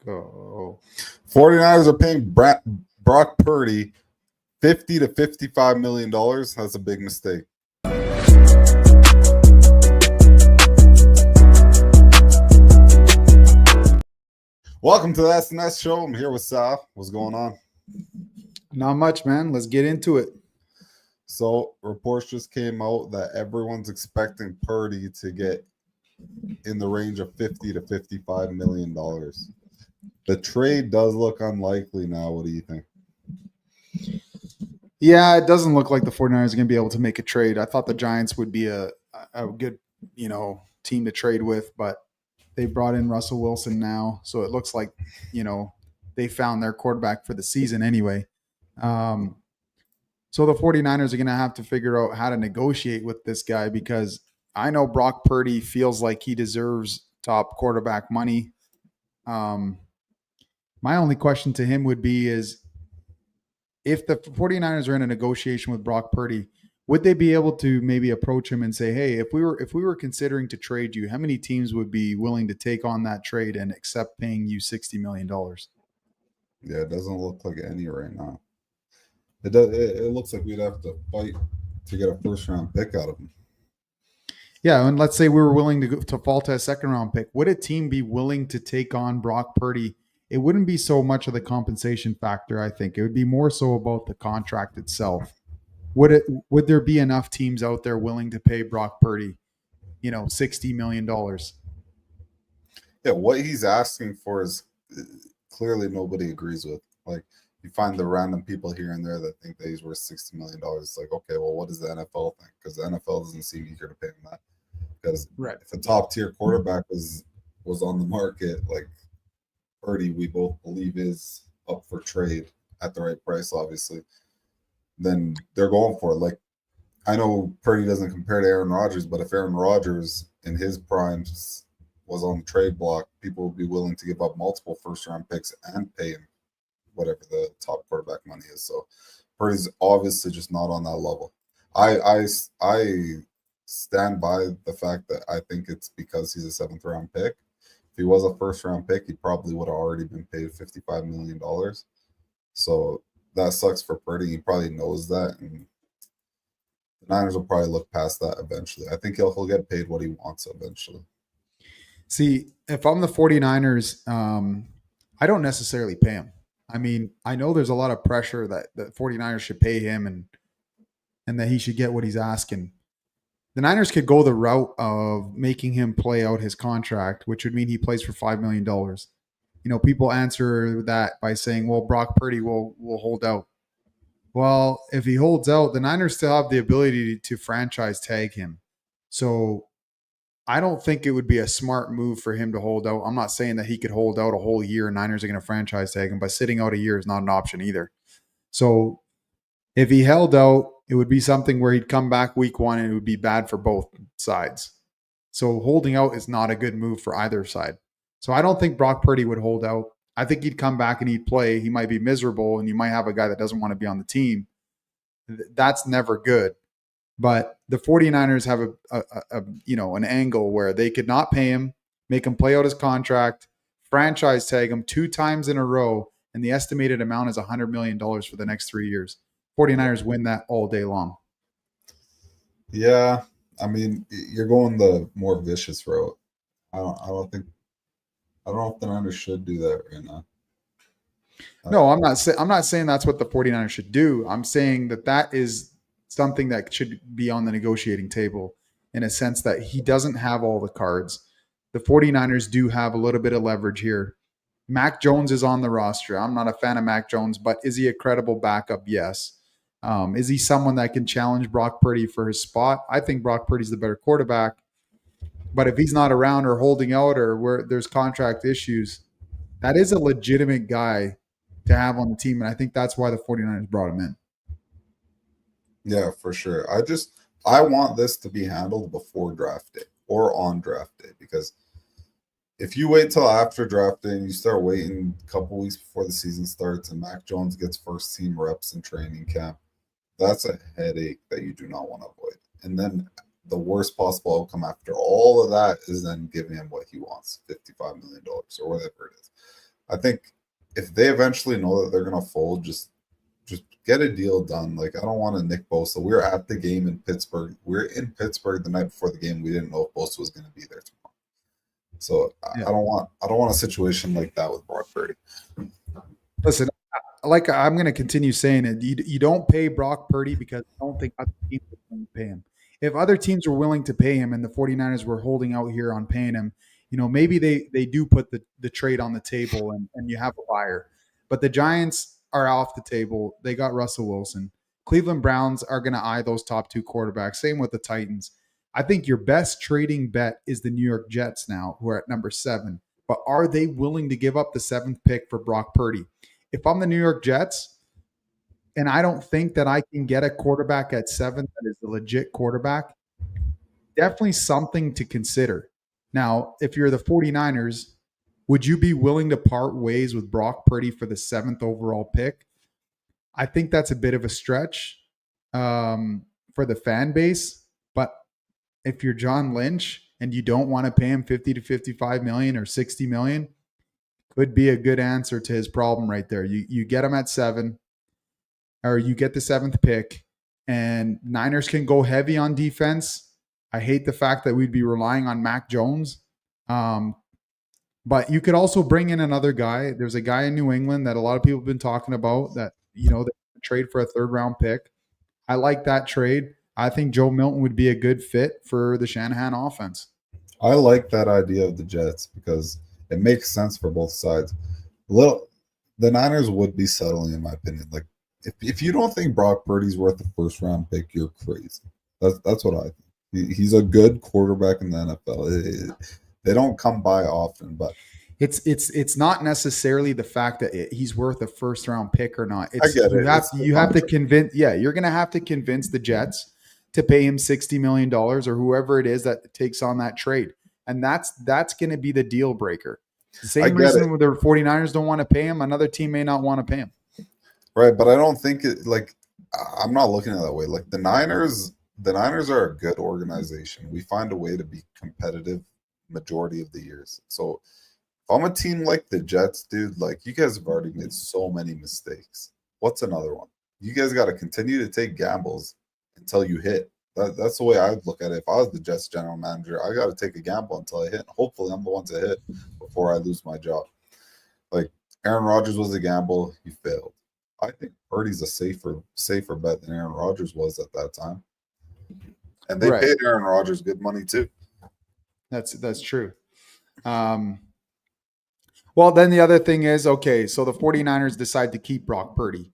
go. 49ers are paying Brock Purdy $50 to $55 million. That's a big mistake. Welcome to the SNS show. I'm here with Sal. What's going on? Not much, man. Let's get into it. So reports just came out that everyone's expecting Purdy to get in the range of $50 to $55 million. The trade does look unlikely now. What do you think? Yeah, it doesn't look like the 49ers are going to be able to make a trade. I thought the Giants would be a good, team to trade with, but they brought in Russell Wilson now. So it looks like, they found their quarterback for the season anyway. So the 49ers are going to have to figure out how to negotiate with this guy, because I know Brock Purdy feels like he deserves top quarterback money. My only question to him would be is, if the 49ers are in a negotiation with Brock Purdy, would they be able to maybe approach him and say, hey, if we were considering to trade you, how many teams would be willing to take on that trade and accept paying you $60 million? Yeah, it doesn't look like any right now. It looks like we'd have to fight to get a first-round pick out of him. Yeah, and let's say we were willing to fall to a second-round pick. Would a team be willing to take on Brock Purdy? It wouldn't be so much of the compensation factor, I think. It would be more so about the contract itself. Would there be enough teams out there willing to pay Brock Purdy, $60 million? Yeah, what he's asking for is clearly nobody agrees with. Like, you find the random people here and there that think that he's worth $60 million. It's like, okay, well, what does the NFL think? Because the NFL doesn't seem eager to pay him that. Because if a top-tier quarterback was on the market, like Purdy, we both believe is up for trade at the right price, obviously, then they're going for it. Like, I know Purdy doesn't compare to Aaron Rodgers, but if Aaron Rodgers in his prime was on the trade block, people would be willing to give up multiple first-round picks and pay him whatever the top quarterback money is. So Purdy's obviously just not on that level. I stand by the fact that I think it's because he's a seventh-round pick. If he was a first-round pick, he probably would have already been paid $55 million. So that sucks for Purdy. He probably knows that, and the Niners will probably look past that eventually. I think he'll get paid what he wants eventually. See, if I'm the 49ers, I don't necessarily pay him. I mean, I know there's a lot of pressure that the 49ers should pay him and that he should get what he's asking. The Niners could go the route of making him play out his contract, which would mean he plays for $5 million. People answer that by saying, well, Brock Purdy will hold out. Well, if he holds out, the Niners still have the ability to franchise tag him. So I don't think it would be a smart move for him to hold out. I'm not saying that he could hold out a whole year and Niners are going to franchise tag him, but sitting out a year is not an option either. So if he held out, it would be something where he'd come back week one and it would be bad for both sides. So holding out is not a good move for either side. So I don't think Brock Purdy would hold out. I think he'd come back and he'd play. He might be miserable and you might have a guy that doesn't want to be on the team. That's never good. But the 49ers have an angle where they could not pay him, make him play out his contract, franchise tag him 2 times in a row, and the estimated amount is $100 million for the next 3 years. 49ers win that all day long. Yeah, I mean, you're going the more vicious route. I don't know if the Niners should do that right now. No, I'm not saying that's what the 49ers should do. I'm saying that is something that should be on the negotiating table, in a sense that he doesn't have all the cards. The 49ers do have a little bit of leverage here. Mac Jones is on the roster. I'm not a fan of Mac Jones, but is he a credible backup? Yes. Is he someone that can challenge Brock Purdy for his spot? I think Brock Purdy's the better quarterback. But if he's not around or holding out or where there's contract issues, that is a legitimate guy to have on the team. And I think that's why the 49ers brought him in. Yeah, for sure. I want this to be handled before draft day or on draft day, because if you wait till after draft day and you start waiting a couple weeks before the season starts and Mac Jones gets first team reps in training camp, that's a headache that you do not want to avoid. And then the worst possible outcome after all of that is then giving him what he wants, $55 million or whatever it is. I think if they eventually know that they're gonna fold, just get a deal done. Like I don't want to Nick Bosa. We were at the game in Pittsburgh. We are in Pittsburgh the night before the game. We didn't know if Bosa was going to be there tomorrow. So Yeah. I don't want a situation like that with Brock Purdy. Listen, like I'm going to continue saying it. You don't pay Brock Purdy because I don't think other teams are willing to pay him. If other teams were willing to pay him and the 49ers were holding out here on paying him, maybe they do put the trade on the table and you have a buyer. But the Giants are off the table. They got Russell Wilson. Cleveland Browns are going to eye those top two quarterbacks. Same with the Titans. I think your best trading bet is the New York Jets now, who are at number 7. But are they willing to give up the 7th pick for Brock Purdy? If I'm the New York Jets and I don't think that I can get a quarterback at 7 that is a legit quarterback, definitely something to consider. Now, if you're the 49ers, would you be willing to part ways with Brock Purdy for the 7th overall pick? I think that's a bit of a stretch for the fan base. But if you're John Lynch and you don't want to pay him 50 to 55 million or 60 million, could be a good answer to his problem right there. You get him at 7, or you get the 7th pick, and Niners can go heavy on defense. I hate the fact that we'd be relying on Mac Jones. But you could also bring in another guy. There's a guy in New England that a lot of people have been talking about that, they trade for a 3rd round pick. I like that trade. I think Joe Milton would be a good fit for the Shanahan offense. I like that idea of the Jets because it makes sense for both sides. The Niners would be settling, in my opinion. Like if you don't think Brock Purdy's worth the 1st round pick, you're crazy. That's what I think. He's a good quarterback in the NFL. They don't come by often, but it's not necessarily the fact that he's worth a 1st round pick or not. I get it. You have to convince. Yeah, you're going to have to convince the Jets to pay him $60 million or whoever it is that takes on that trade. And that's going to be the deal breaker. The same reason the 49ers don't want to pay him, another team may not want to pay him. Right, but I don't think I'm not looking at it that way. Like the Niners are a good organization. We find a way to be competitive majority of the years. So if I'm a team like the Jets, dude, like you guys have already made so many mistakes. What's another one? You guys got to continue to take gambles until you hit. That's the way I would look at it. If I was the Jets general manager, I got to take a gamble until I hit. Hopefully, I'm the one to hit before I lose my job. Like Aaron Rodgers was a gamble. He failed. I think Purdy's a safer bet than Aaron Rodgers was at that time. And they paid Aaron Rodgers good money too. That's true. Well, then the other thing is, okay, so the 49ers decide to keep Brock Purdy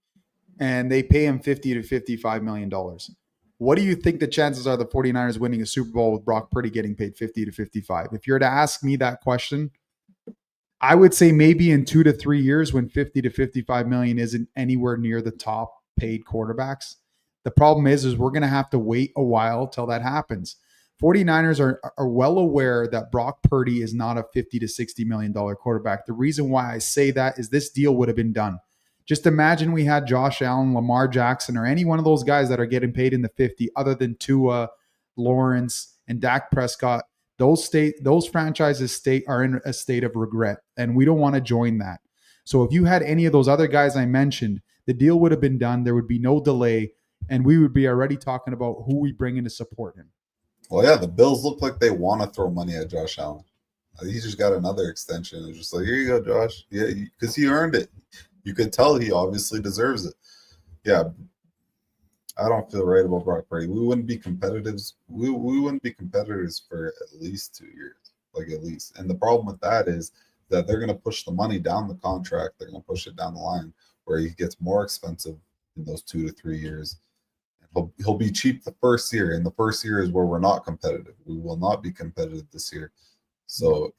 and they pay him $50 to $55 million. What do you think the chances are the 49ers winning a Super Bowl with Brock Purdy getting paid 50 to 55? If you're to ask me that question, I would say maybe in 2 to 3 years when 50 to 55 million isn't anywhere near the top paid quarterbacks. The problem is we're going to have to wait a while till that happens. 49ers are well aware that Brock Purdy is not a 50 to $60 million quarterback. The reason why I say that is this deal would have been done. Just imagine we had Josh Allen, Lamar Jackson, or any one of those guys that are getting paid in the 50 other than Tua, Lawrence, and Dak Prescott. Those franchises are in a state of regret, and we don't want to join that. So if you had any of those other guys I mentioned, the deal would have been done. There would be no delay, and we would be already talking about who we bring in to support him. Well, yeah, the Bills look like they want to throw money at Josh Allen. He just got another extension. It's just like, here you go, Josh. Yeah, because he earned it. You could tell he obviously deserves it. Yeah, I don't feel right about Brock Purdy. We wouldn't be competitors. We wouldn't be competitors for at least 2 years, like at least. And the problem with that is that they're going to push the money down the contract. They're going to push it down the line where he gets more expensive in those 2 to 3 years. He'll be cheap the first year, and the first year is where we're not competitive. We will not be competitive this year. So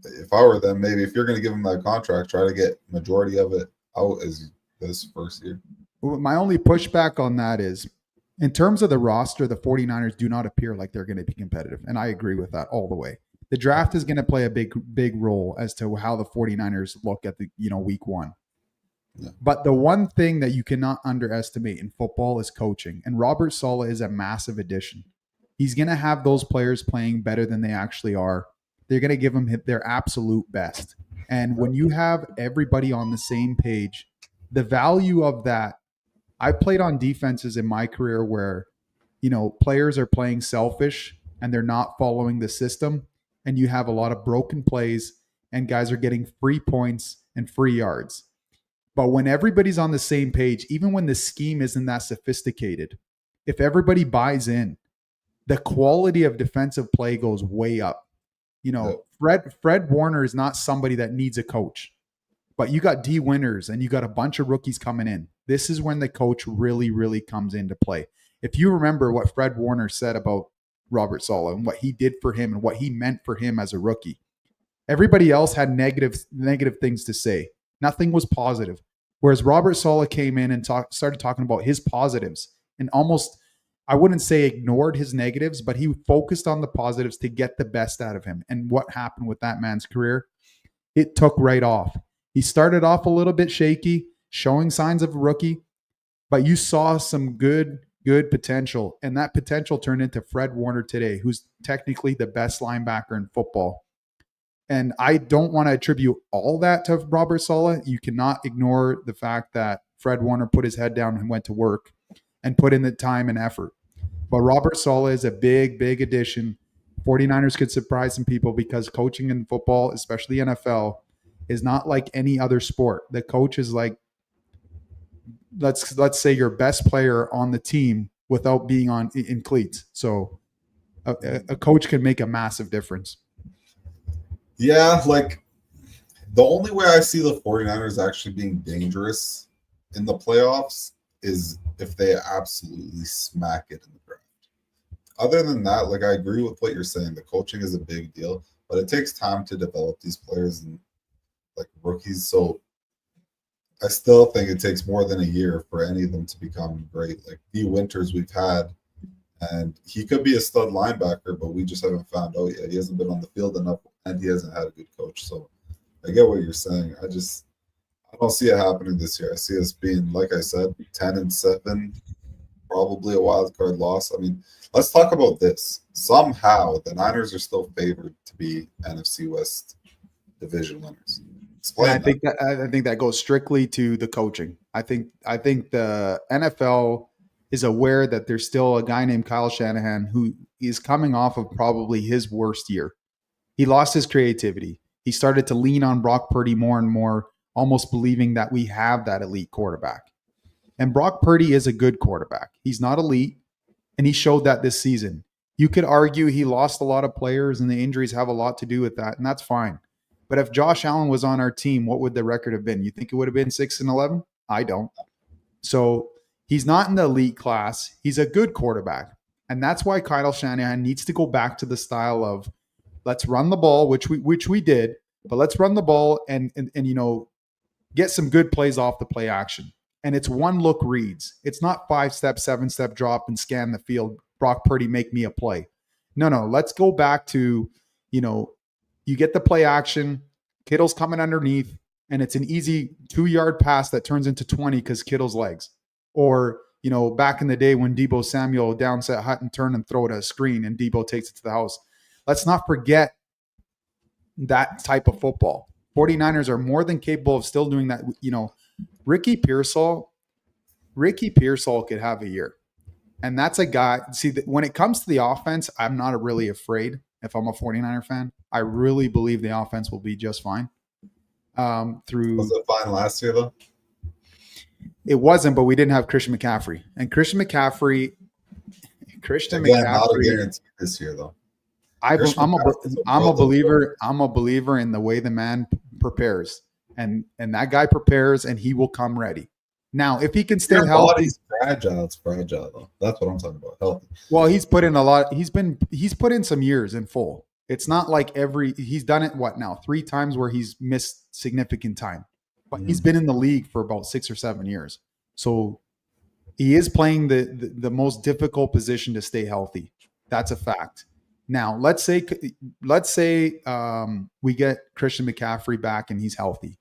if I were them, maybe if you're going to give him that contract, try to get majority of it out as this first year. My only pushback on that is, in terms of the roster, the 49ers do not appear like they're going to be competitive. And I agree with that all the way. The draft is going to play a big role as to how the 49ers look at the week 1. Yeah. But the one thing that you cannot underestimate in football is coaching. And Robert Saleh is a massive addition. He's going to have those players playing better than they actually are. They're going to give them their absolute best. And when you have everybody on the same page, the value of that, I played on defenses in my career where, players are playing selfish and they're not following the system. And you have a lot of broken plays and guys are getting free points and free yards. But when everybody's on the same page, even when the scheme isn't that sophisticated, if everybody buys in, the quality of defensive play goes way up. Fred Warner is not somebody that needs a coach, but you got D Winters and you got a bunch of rookies coming in. This is when the coach really, really comes into play. If you remember what Fred Warner said about Robert Saleh and what he did for him and what he meant for him as a rookie, everybody else had negative things to say. Nothing was positive. Whereas Robert Saleh came in and started talking about his positives and almost, I wouldn't say ignored his negatives, but he focused on the positives to get the best out of him. And what happened with that man's career? It took right off. He started off a little bit shaky, showing signs of a rookie, but you saw some good potential. And that potential turned into Fred Warner today, who's technically the best linebacker in football. And I don't want to attribute all that to Robert Saleh. You cannot ignore the fact that Fred Warner put his head down and went to work and put in the time and effort. But Robert Saleh is a big addition. 49ers could surprise some people because coaching in football, especially NFL, is not like any other sport. The coach is like, let's say your best player on the team without being in cleats. So a coach can make a massive difference. Yeah, like the only way I see the 49ers actually being dangerous in the playoffs is if they absolutely smack it in the draft. Other than that, like I agree with what you're saying. The coaching is a big deal, but it takes time to develop these players and like rookies. So I still think it takes more than a year for any of them to become great. Like D Winters we've had, and he could be a stud linebacker, but we just haven't found out yet. He hasn't been on the field enough, and he hasn't had a good coach. So I get what you're saying. I don't see it happening this year. I see us being, like I said, 10-7, probably a wild card loss. I mean, let's talk about this. Somehow the Niners are still favored to be NFC West division winners. I think that goes strictly to the coaching. I think the NFL is aware that there's still a guy named Kyle Shanahan who is coming off of probably his worst year. He lost his creativity. He started to lean on Brock Purdy more and more, almost believing that we have that elite quarterback. And Brock Purdy is a good quarterback. He's not elite, and he showed that this season. You could argue he lost a lot of players, and the injuries have a lot to do with that, and that's fine. But if Josh Allen was on our team, what would the record have been? You think it would have been 6-11? I don't. So he's not in the elite class. He's a good quarterback. And that's why Kyle Shanahan needs to go back to the style of let's run the ball, which we did, but let's run the ball and get some good plays off the play action. And it's one look reads. It's not 5-step, 7-step drop and scan the field. Brock Purdy, make me a play. No. Let's go back to, you get the play action, Kittle's coming underneath, and it's an easy 2-yard pass that turns into 20 because Kittle's legs. Or, back in the day when Deebo Samuel downset hut and turn and throw it at a screen and Deebo takes it to the house. Let's not forget that type of football. 49ers are more than capable of still doing that. Ricky Pearsall could have a year. And that's a guy, when it comes to the offense, I'm not really afraid if I'm a 49er fan. I really believe the offense will be just fine. Was it fine last year, though? It wasn't, but we didn't have Christian McCaffrey. And Christian McCaffrey not a guarantee this year, though. I'm a believer in the way the man prepares. And that guy prepares and he will come ready. Now, if he can stay healthy, body's fragile. It's fragile, though. That's what I'm talking about. Healthy. Well, he's put in a lot. He's put in some years in full. It's not like he's done it 3 times where he's missed significant time. But he's been in the league for about 6 or 7 years. So he is playing the most difficult position to stay healthy. That's a fact. Now, let's say we get Christian McCaffrey back and he's healthy.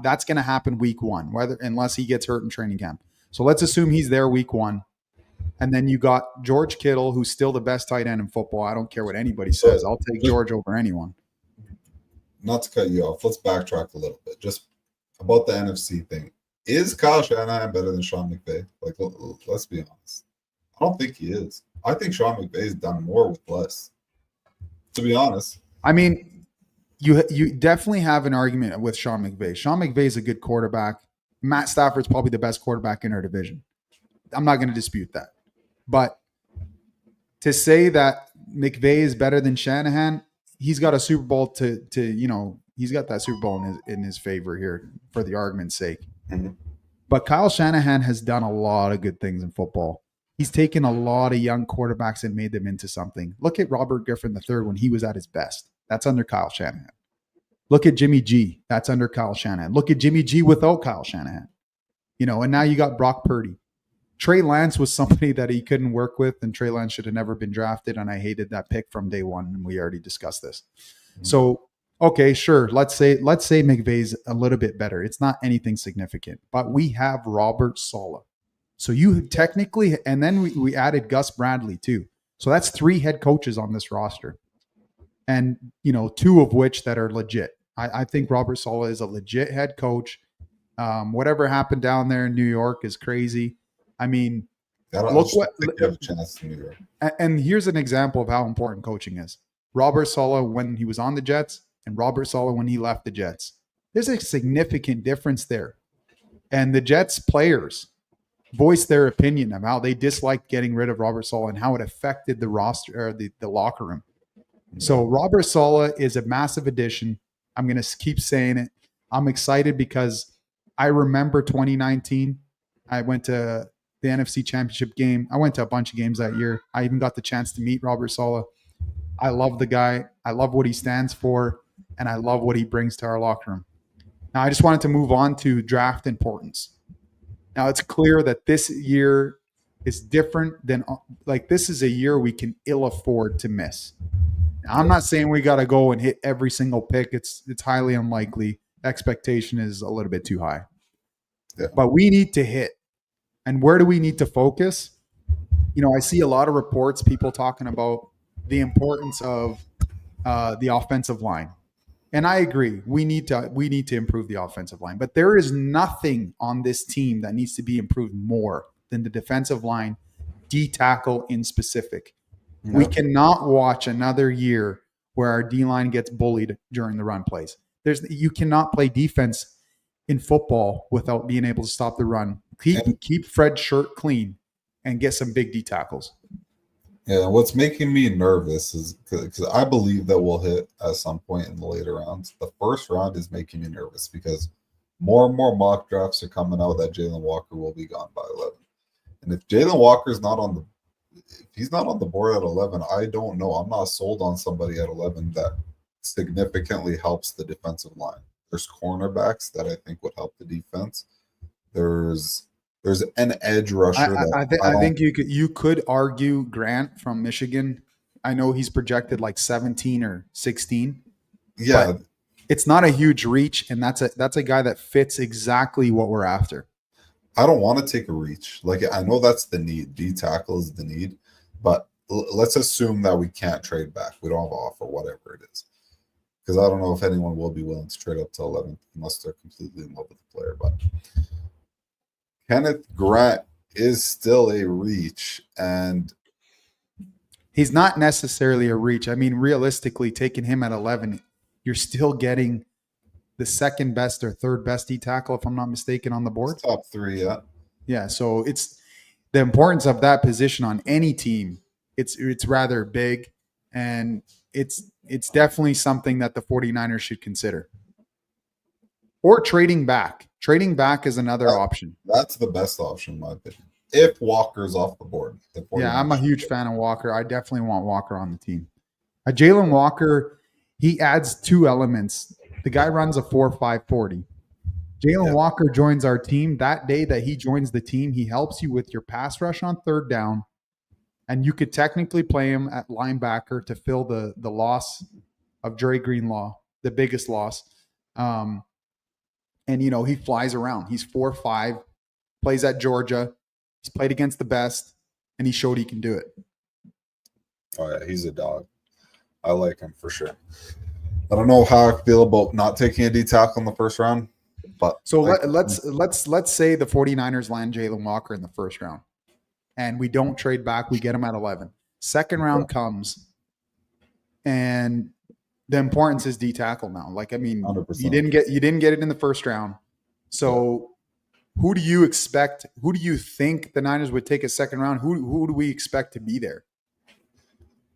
That's going to happen week 1, unless he gets hurt in training camp. So let's assume he's there week 1. And then you got George Kittle, who's still the best tight end in football. I don't care what anybody says. I'll take George over anyone. not to cut you off, let's backtrack a little bit. Just about the NFC thing. Is Kyle Shanahan better than Sean McVay? Like, let's be honest. I don't think he is. I think Sean McVay's done more with less. To be honest. I mean, you definitely have an argument with Sean McVay. Sean McVay is a good quarterback. Matt Stafford's probably the best quarterback in our division. I'm not going to dispute that. But to say that McVay is better than Shanahan, he's got a Super Bowl to he's got that Super Bowl in his favor here for the argument's sake. Mm-hmm. But Kyle Shanahan has done a lot of good things in football. He's taken a lot of young quarterbacks and made them into something. Look at Robert Griffin III when he was at his best. That's under Kyle Shanahan. Look at Jimmy G. That's under Kyle Shanahan. Look at Jimmy G without Kyle Shanahan. And now you got Brock Purdy. Trey Lance was somebody that he couldn't work with, and Trey Lance should have never been drafted, and I hated that pick from day one, and we already discussed this. Mm-hmm. So, okay, sure. Let's say McVay's a little bit better. It's not anything significant, but we have Robert Saleh. So you technically, and then we added Gus Bradley too. So that's 3 head coaches on this roster. And, 2 of which that are legit. I think Robert Saleh is a legit head coach. Whatever happened down there in New York is crazy. I mean, look what you have a chance in New York. And here's an example of how important coaching is. Robert Saleh when he was on the Jets and Robert Saleh when he left the Jets. There's a significant difference there. And the Jets players voiced their opinion of how they disliked getting rid of Robert Saleh and how it affected the roster or the locker room. So Robert Saleh is a massive addition. I'm going to keep saying it. I'm excited because I remember 2019. I went to the NFC Championship game. I went to a bunch of games that year. I even got the chance to meet Robert Saleh. I love the guy. I love what he stands for, and I love what he brings to our locker room. Now, I just wanted to move on to draft importance. Now, it's clear that this year is different than this is a year we can ill afford to miss. Now, I'm not saying we got to go and hit every single pick. It's highly unlikely. Expectation is a little bit too high. Yeah. But we need to hit. And where do we need to focus? I see a lot of reports, people talking about the importance of the offensive line. And I agree. We need to improve the offensive line. But there is nothing on this team that needs to be improved more than the defensive line, D tackle in specific. Yep. We cannot watch another year where our D-line gets bullied during the run plays. You cannot play defense in football without being able to stop the run. Keep Fred's shirt clean and get some big D tackles. Yeah, what's making me nervous is because I believe that we'll hit at some point in the later rounds. The first round is making me nervous because more and more mock drafts are coming out that Jalen Walker will be gone by 11. And if Jalen Walker's if he's not on the board at 11, I don't know. I'm not sold on somebody at 11 that significantly helps the defensive line. There's cornerbacks that I think would help the defense. There's an edge rusher. I think you could argue Grant from Michigan. I know he's projected like 17 or 16. Yeah, it's not a huge reach, and that's a guy that fits exactly what we're after. I don't want to take a reach. I know that's the need. D tackle is the need, but let's assume that we can't trade back. We don't have an offer, whatever it is. Because I don't know if anyone will be willing to trade up to 11 unless they're completely in love with the player. But Kenneth Grant is still a reach, and he's not necessarily a reach. I mean, realistically, taking him at 11, you're still getting the second best or third best D tackle, if I'm not mistaken, on the board. It's top 3, yeah. Yeah, so it's the importance of that position on any team. It's rather big, and it's definitely something that the 49ers should consider. Or trading back. Trading back is another option. That's the best option, in my opinion. If Walker's off the board. Yeah, I'm a huge fan of Walker. I definitely want Walker on the team. Jalen Walker, he adds 2 elements. The guy runs a 4.5 40. Jalen Walker joins our team. That day that he joins the team, he helps you with your pass rush on third down. And you could technically play him at linebacker to fill the loss of Dre Greenlaw, the biggest loss. And, he flies around. He's 4'5", plays at Georgia. He's played against the best, and he showed he can do it. Oh, yeah, he's a dog. I like him for sure. I don't know how I feel about not taking a D tackle in the first round, but So let's say the 49ers land Jalen Walker in the first round and we don't trade back, we get him at 11. Second round comes and the importance is D tackle now. Like, I mean, 100%. you didn't get it in the first round. So who do you expect? Who do you think the Niners would take a second round? Who do we expect to be there?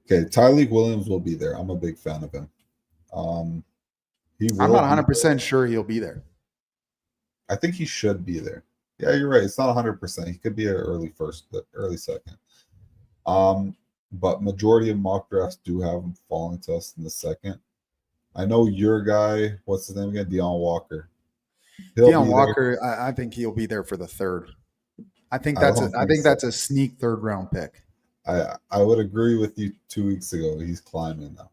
Okay, Tyreek Williams will be there. I'm a big fan of him. I'm not 100% sure he'll be there. I think he should be there. Yeah, you're right. It's not 100%. He could be an early first, early second. But majority of mock drafts do have him falling to us in the second. I know your guy. What's his name again? Deion Walker. Deion Walker. I think he'll be there for the third. I think that's a sneak third round pick. I would agree with you 2 weeks ago. He's climbing now.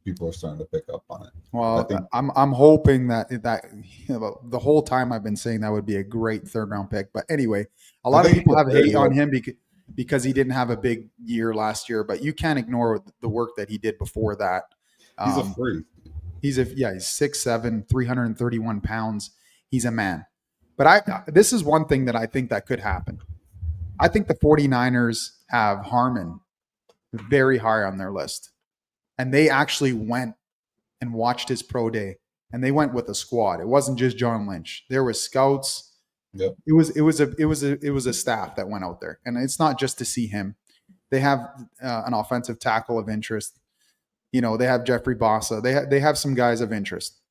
People are starting to pick up on it. Well, I'm hoping that the whole time I've been saying that would be a great third round pick. But anyway, a lot of people have hate on him because he didn't have a big year last year. But you can't ignore the work that he did before that. He's a freak. He's 6'7", 331 pounds. He's a man. But this is one thing that I think that could happen. I think the 49ers have Harmon very high on their list. And they actually went and watched his pro day, and they went with a squad. It wasn't just John Lynch. There was scouts. Yep. It was a staff that went out there, and it's not just to see him. They have an offensive tackle of interest. You know, they have Jeffrey Bossa. They have some guys of interest,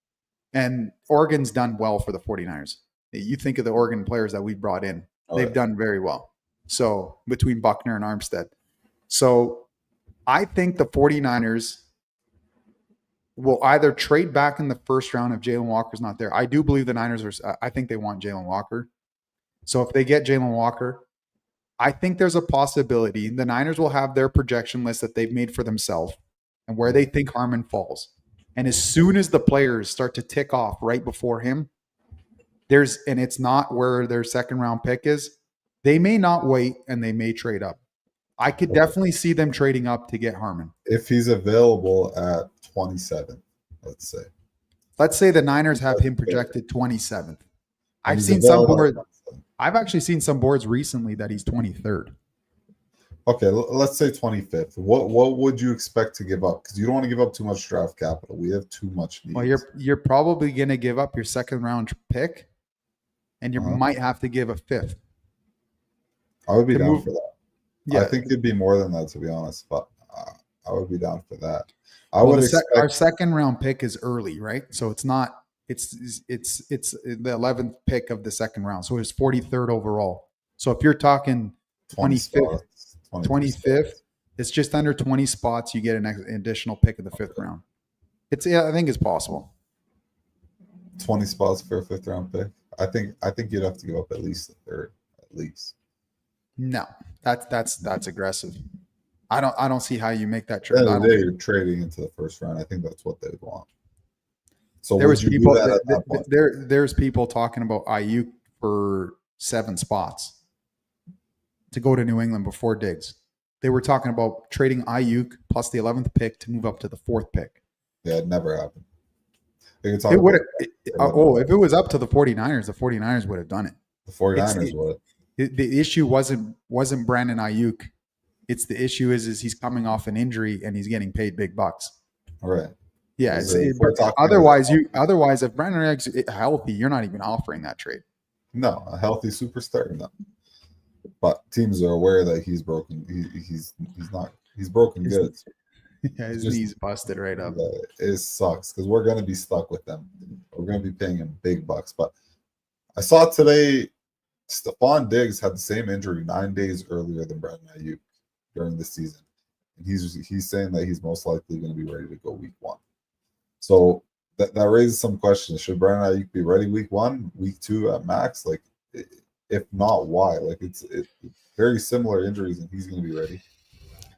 and Oregon's done well for the 49ers. You think of the Oregon players that we brought in; they've done very well. So between Buckner and Armstead, so I think the 49ers will either trade back in the first round if Jalen Walker's not there. I do believe the Niners I think they want Jalen Walker. So if they get Jalen Walker, I think there's a possibility the Niners will have their projection list that they've made for themselves and where they think Harmon falls. And as soon as the players start to tick off right before him, and it's not where their second round pick is, they may not wait and they may trade up. I could definitely see them trading up to get Harmon. If he's available at 27, let's say. Let's say the Niners have him projected 27th. I've seen some boards. I've actually seen some boards recently that he's 23rd. Okay, let's say 25th. What would you expect to give up? Because you don't want to give up too much draft capital. We have too much needs. Well, you're probably going to give up your second round pick, and you might have to give a fifth. I would be down for that. Yeah. I think it'd be more than that, to be honest, but I would be down for that. Our second round pick is early, right? So it's not. It's the 11th pick of the second round, so it's 43rd overall. So if you're talking 25th, it's just under 20 spots. You get an additional pick in the fifth round. I think it's possible. 20 spots for a fifth round pick. I think you'd have to give up at least the third, at least. No, that's aggressive. I don't see how you make that trade. At the end of the day, you're trading into the first round. I think that's what they would want. So there's people talking about Aiyuk for 7 spots to go to New England before Diggs. They were talking about trading Aiyuk plus the 11th pick to move up to the 4th pick. Yeah, it never happened. If it was up to the 49ers would have done it. The 49ers would. The issue wasn't Brandon Aiyuk. It's the issue is he's coming off an injury and he's getting paid big bucks. All right. Yeah. Otherwise, if Brandon Aiyuk's healthy, you're not even offering that trade. No, a healthy superstar. No. But teams are aware that he's broken. He's broken goods. Yeah, his knee's busted right up. It sucks because we're going to be stuck with them. We're going to be paying him big bucks. But I saw today, Stephon Diggs had the same injury 9 days earlier than Brandon Aiyuk during the season. And he's saying that he's most likely going to be ready to go week 1. So that raises some questions. Should Brandon Aiyuk be ready week 1, week 2 at max? Like, if not, why? Like, it's very similar injuries, and he's going to be ready.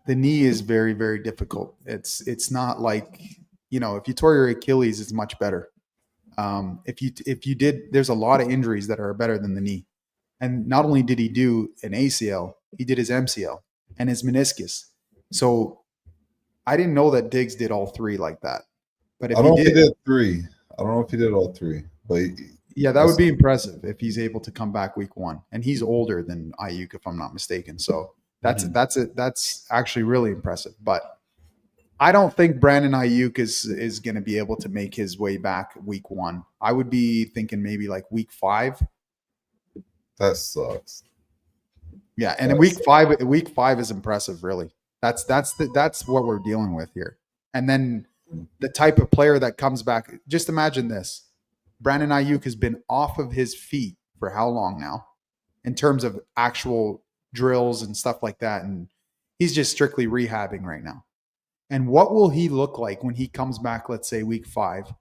The knee is very, very difficult. It's not like, if you tore your Achilles, it's much better. If you did, there's a lot of injuries that are better than the knee. And not only did he do an ACL, he did his MCL and his meniscus. So I didn't know that Diggs did all 3 like that. But I if don't he know if he did, did 3. I don't know if he did all 3, but yeah, that would be impressive if he's able to come back week 1. And he's older than Aiyuk, if I'm not mistaken. So that's actually really impressive. But I don't think Brandon Aiyuk is going to be able to make his way back week 1. I would be thinking maybe like week 5. that sucks. Yeah, and in week 5 is impressive, really. That's what we're dealing with here. And then the type of player that comes back, just imagine this. Brandon Aiyuk has been off of his feet for how long now in terms of actual drills and stuff like that, and he's just strictly rehabbing right now. And what will he look like when he comes back, let's say week 5?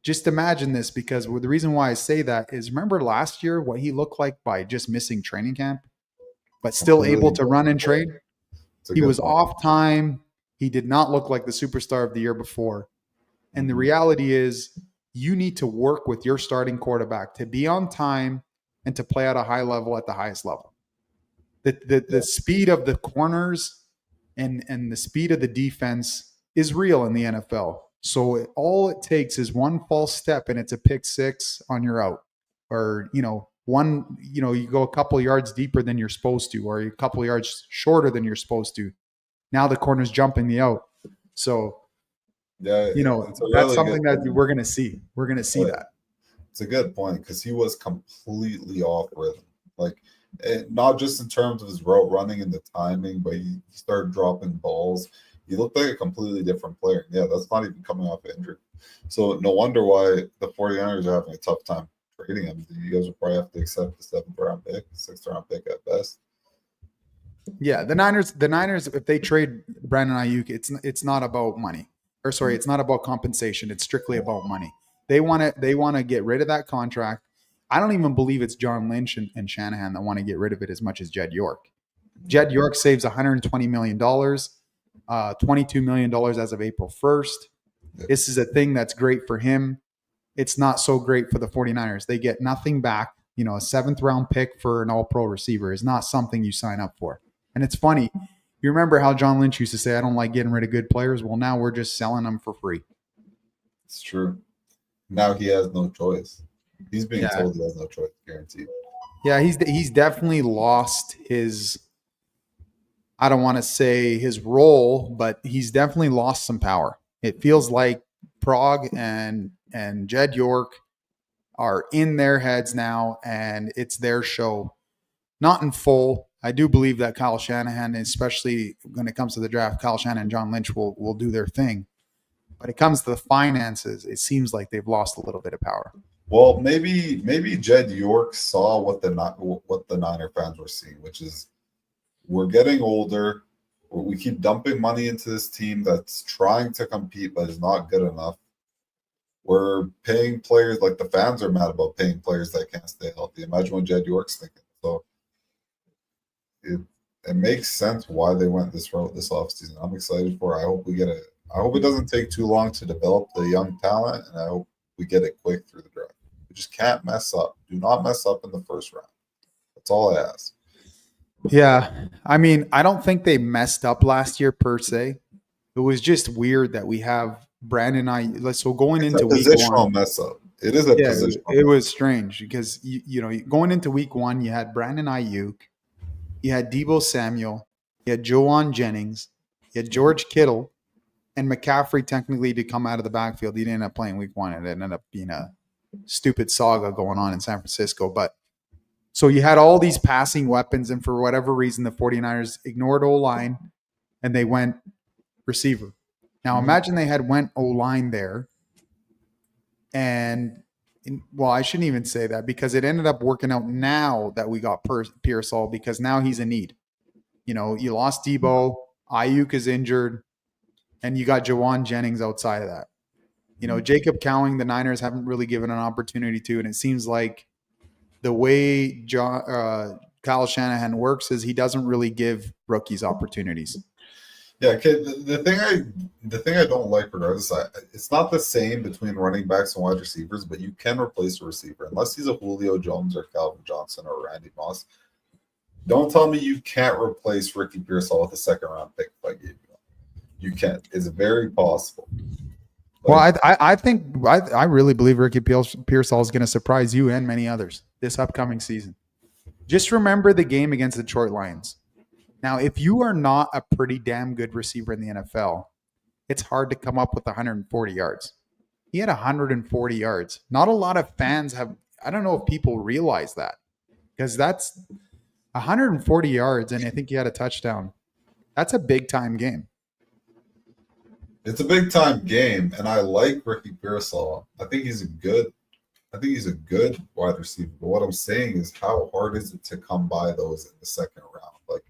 Just imagine this, because the reason why I say that is, remember last year what he looked like by just missing training camp, but still able to run and train? He was off time. He did not look like the superstar of the year before. And the reality is, you need to work with your starting quarterback to be on time and to play at a high level at the highest level. The speed of the corners and the speed of the defense is real in the NFL. So all it takes is one false step and it's a pick 6 on your out. Or, you go a couple of yards deeper than you're supposed to, or a couple of yards shorter than you're supposed to. Now the corner's jumping the out. So, Yeah, that's something that we're going to see. We're going to see that. It's a good point, because he was completely off rhythm. Like, not just in terms of his route running and the timing, but he started dropping balls. He looked like a completely different player. Yeah, that's not even coming off injury. So no wonder why the 49ers are having a tough time trading him. You guys will probably have to accept the 7th round pick, 6th round pick at best. Yeah, the Niners, if they trade Brandon Aiyuk, it's not about money. Or sorry, it's not about compensation. It's strictly about money. They want to get rid of that contract. I don't even believe it's John Lynch and Shanahan that want to get rid of it as much as Jed York. Jed York saves $120 million, $22 million as of April 1st. This is a thing that's great for him. It's not so great for the 49ers. They get nothing back. A 7th round pick for an all-pro receiver is not something you sign up for. And it's funny. You remember how John Lynch used to say, I don't like getting rid of good players? Well, now we're just selling them for free. It's true. Now he has no choice. He's being told he has no choice, guaranteed. Yeah, he's definitely lost his, I don't want to say his role, but he's definitely lost some power. It feels like Prague and Jed York are in their heads now, and it's their show. Not in full. I do believe that Kyle Shanahan, especially when it comes to the draft, Kyle Shanahan and John Lynch will do their thing. But it comes to the finances, it seems like they've lost a little bit of power. Well, maybe Jed York saw what the Niner fans were seeing, which is, we're getting older. We keep dumping money into this team that's trying to compete but is not good enough. We're paying players, like the fans are mad about paying players that can't stay healthy. Imagine what Jed York's thinking. So it makes sense why they went this route this offseason. I'm excited for it. I hope it doesn't take too long to develop the young talent, and I hope we get it quick through the draft. We just can't mess up. Do not mess up in the first round. That's all I ask. Yeah. I mean, I don't think they messed up last year per se. It was just weird that we have Brandon so going It's into a week positional 1. mess up. It is a positional. It was strange because going into week 1, you had Brandon Aiyuk, you had Deebo Samuel, you had Joanne Jennings, you had George Kittle, and McCaffrey technically to come out of the backfield. He didn't end up playing week 1. It ended up being a stupid saga going on in San Francisco. But so you had all these passing weapons, and for whatever reason, the 49ers ignored O-line and they went receiver. Now imagine they had went O-line there, and I shouldn't even say that, because it ended up working out now that we got Pearsall, because now he's a need. You lost Deebo, Aiyuk is injured, and you got Jawan Jennings outside of that. Jacob Cowing, the Niners haven't really given an opportunity to, and it seems like the way Kyle Shanahan works is he doesn't really give rookies opportunities. Yeah, okay. The thing I don't like, regardless, it's not the same between running backs and wide receivers, but you can replace a receiver unless he's a Julio Jones or Calvin Johnson or Randy Moss. Don't tell me you can't replace Ricky Pearsall with a 2nd round pick if I gave you one. You can. It's very possible. Well, I really believe Ricky Pearsall is going to surprise you and many others this upcoming season. Just remember the game against the Detroit Lions. Now, if you are not a pretty damn good receiver in the NFL, it's hard to come up with 140 yards. He had 140 yards. Not a lot of fans have. I don't know if people realize that, because that's 140 yards, and I think he had a touchdown. That's a big time game. It's a big time game, and I like Ricky Pearsall. I think he's a good wide receiver. But what I'm saying is, how hard is it to come by those in the second round? Like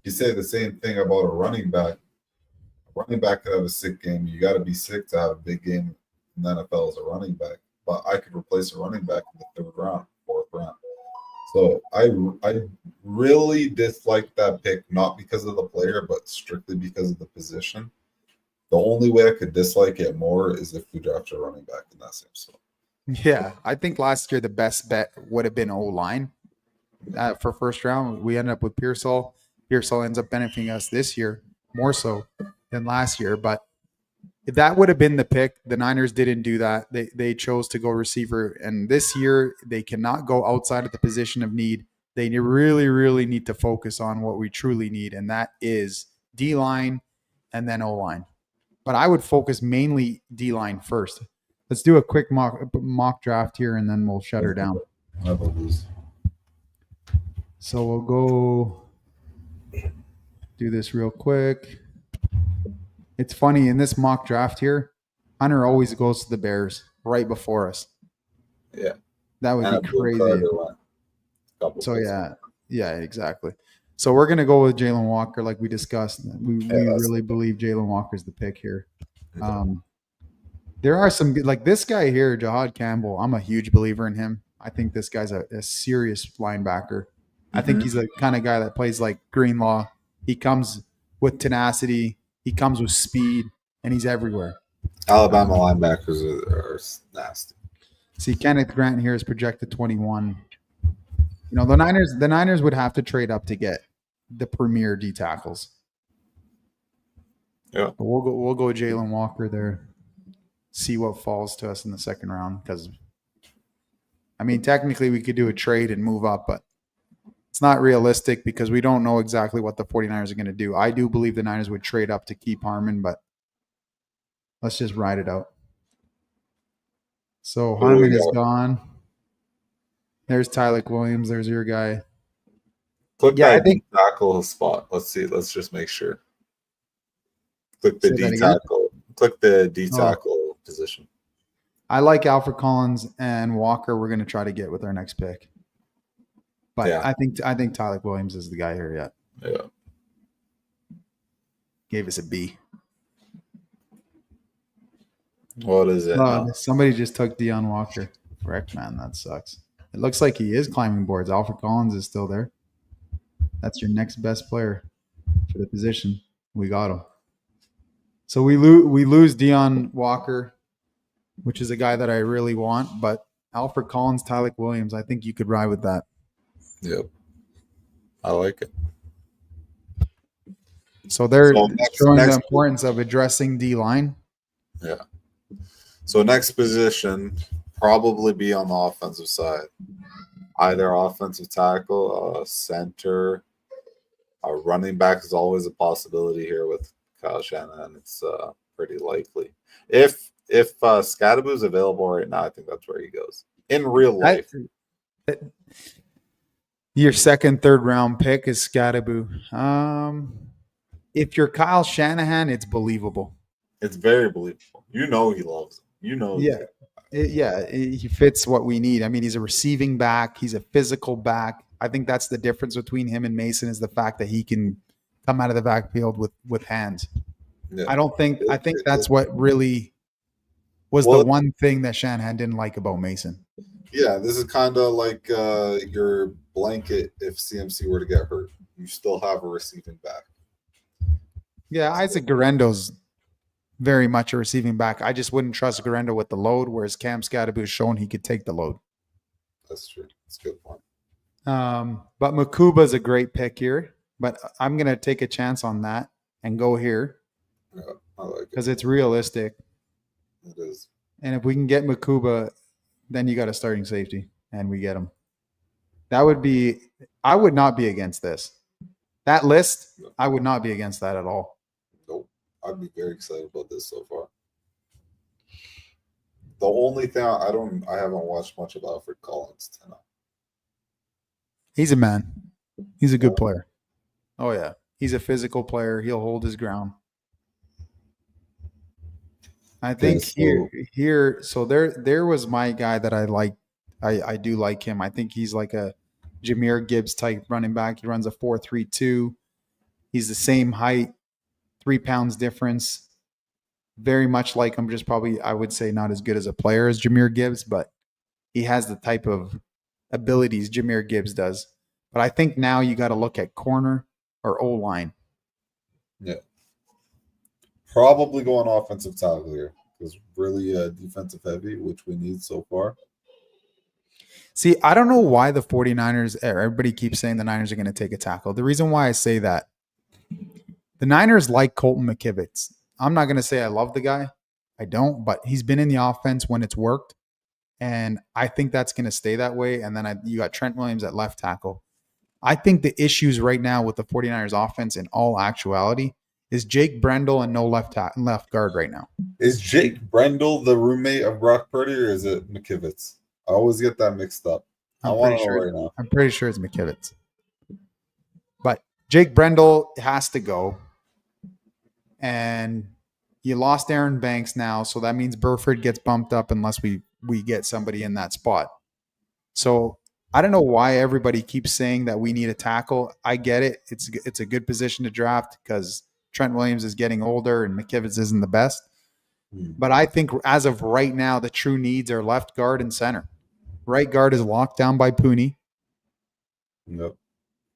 you say the same thing about a running back. A running back could have a sick game. You got to be sick to have a big game in the NFL as a running back. But I could replace a running back in the third round, fourth round. So I really dislike that pick, not because of the player, but strictly because of the position. The only way I could dislike it more is if we drafted a running back in that same spot. Yeah, I think last year the best bet would have been O-line for first round. We ended up with Pearsall. Pearsall ends up benefiting us this year more so than last year. But if that would have been the pick, the Niners didn't do that. They chose to go receiver. And this year they cannot go outside of the position of need. They really, really need to focus on what we truly need, and that is D-line and then O-line. But I would focus mainly D-line first. Let's do a quick mock draft here, and then we'll shut her down. So we'll go do this real quick. It's funny, in this mock draft here, Hunter always goes to the Bears right before us. Yeah. That would be crazy. So, yeah, exactly. So we're going to go with Jalen Walker like we discussed. We really believe Jalen Walker's the pick here. There are some, like this guy here, Jahad Campbell. I'm a huge believer in him. I think this guy's a serious linebacker. I think he's the kind of guy that plays like Greenlaw. He comes with tenacity. He comes with speed, and he's everywhere. Alabama linebackers are nasty. See, Kenneth Grant here is projected 21. You know, the Niners would have to trade up to get the premier D tackles. Yeah, but we'll go Jalen Walker there. See what falls to us in the second round, because I mean, technically we could do a trade and move up, but it's not realistic because we don't know exactly what the 49ers are going to do. I do believe the Niners would trade up to keep Harmon, but let's just ride it out. So Harmon is gone. There's Tylik Williams. There's your guy. Click that D tackle spot. Let's see. Let's just make sure. Click the D tackle. Click the D tackle position. I like Alfred Collins and Walker. We're going to try to get with our next pick. But yeah. I think Tylik Williams is the guy here. Yeah. Gave us a B. What is it? Somebody just took Deion Walker. Correct, man. That sucks. It looks like he is climbing boards. Alfred Collins is still there. That's your next best player for the position. We got him. So we lose Deion Walker, which is a guy that I really want. But Alfred Collins, Tylik Williams, I think you could ride with that. Yep. I like it. So they're showing the importance of addressing D-line. Yeah. So next position, probably be on the offensive side. Either offensive tackle, center, a running back is always a possibility here with Kyle Shanahan. It's pretty likely. If Scadaboo is available right now, I think that's where he goes. In real life. Your second, third round pick is Scadaboo. If you're Kyle Shanahan, it's believable. It's very believable. You know he loves him. You know. He fits what we need. I mean, he's a receiving back. He's a physical back. I think that's the difference between him and Mason is the fact that he can come out of the backfield with hands. Yeah. I think that's what really was the one thing that Shanahan didn't like about Mason. Yeah, this is kind of like your blanket if CMC were to get hurt. You still have a receiving back. Yeah, Isaac Guerendo's very much a receiving back. I just wouldn't trust Guerendo with the load, whereas Cam Scadaboo has shown he could take the load. That's true. That's a good point. But Makuba's a great pick here, but I'm going to take a chance on that and go here. Yeah, I like it. Because it's realistic. It is. And if we can get Makuba, then you got a starting safety, and we get him. That would be. I would not be against this. That list, I would not be against that at all. Nope. I'd be very excited about this so far. The only thing I haven't watched much of Alfred Collins tonight. He's a man. He's a good player. Oh yeah, he's a physical player. He'll hold his ground. I think here. So there was my guy that I like. I do like him. I think he's like a Jahmyr Gibbs type running back. He runs a 4.32. He's the same height, 3 pounds difference. Very much like him, just probably I would say not as good as a player as Jahmyr Gibbs, but he has the type of abilities Jahmyr Gibbs does. But I think now you got to look at corner or O-line. Yeah. Probably going offensive tackle here because really defensive heavy, which we need so far. See, I don't know why the 49ers, everybody keeps saying the Niners are going to take a tackle. The reason why I say that, the Niners like Colton McKivitz. I'm not going to say I love the guy. I don't, but he's been in the offense when it's worked. And I think that's going to stay that way. And then you got Trent Williams at left tackle. I think the issues right now with the 49ers offense in all actuality is Jake Brendel and no left guard right now. Is Jake Brendel the roommate of Brock Purdy or is it McKivitz? I always get that mixed up. I'm pretty sure it's McKivitz. But Jake Brendel has to go. And you lost Aaron Banks now, so that means Burford gets bumped up unless we get somebody in that spot. So I don't know why everybody keeps saying that we need a tackle. I get it. It's a good position to draft because Trent Williams is getting older and McKivitz isn't the best. But I think as of right now, the true needs are left guard and center. Right guard is locked down by Purdy. Nope.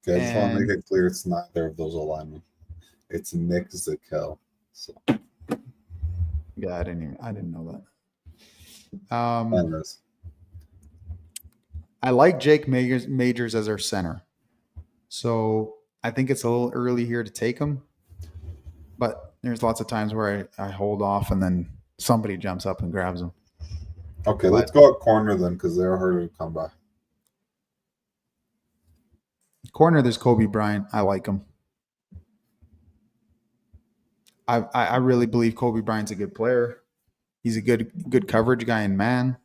Okay, I just want to make it clear it's neither of those alignment. It's Nick Zakel. So. Yeah, I didn't know that. I like Jake Majors as our center. So I think it's a little early here to take him. But there's lots of times where I hold off and then somebody jumps up and grabs him. Okay, let's go at corner then because they're harder to come by. Corner, there's Kobe Bryant. I like him. I really believe Kobe Bryant's a good player. He's a good coverage guy in man.